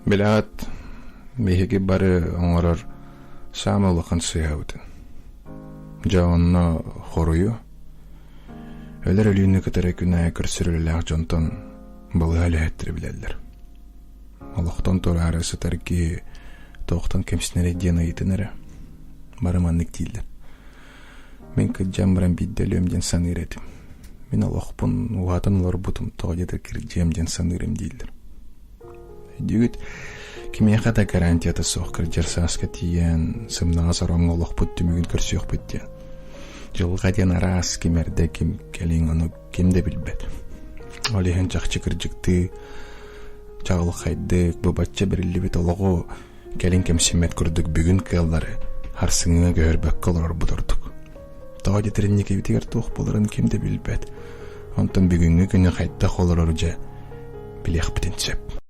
Bilaat mehigi bары оңорор самылыкын сыяутын. Жаонно хорую. Өлөр өлүүнү кытары күнә көрсүрүләк жонтон былы әләттер биләлләр. Аллахтан торары сытарки тоқтан кемсинере дена итенере. Барыманнык дилдер. Мен кыджам баран бидделем ден саныретим. Мен Аллахпын уатын лор бутум тоғадетер кирджем ден санырем дилдер. Дюгит кимия хата гарантията соққыр жерсаска тиен сымнаға сараңа Аллах бұт түмігін көрсеуқ бұттен. Жылға ден арас кемерде кем келең оны кемде білбет. Олеген жақчы кіржікті жағыл қайдық бұбатча бірілі бет олығы келең кемсемет күрдік бүгін кылдары харсыңыңа көрбәк қалар бұдырдық. Таға детерінне кебетегер тоқ боларын кемде білбет. Онтан бүгінгі күні қайтта қолар орыжа білеқ бітін түсеп.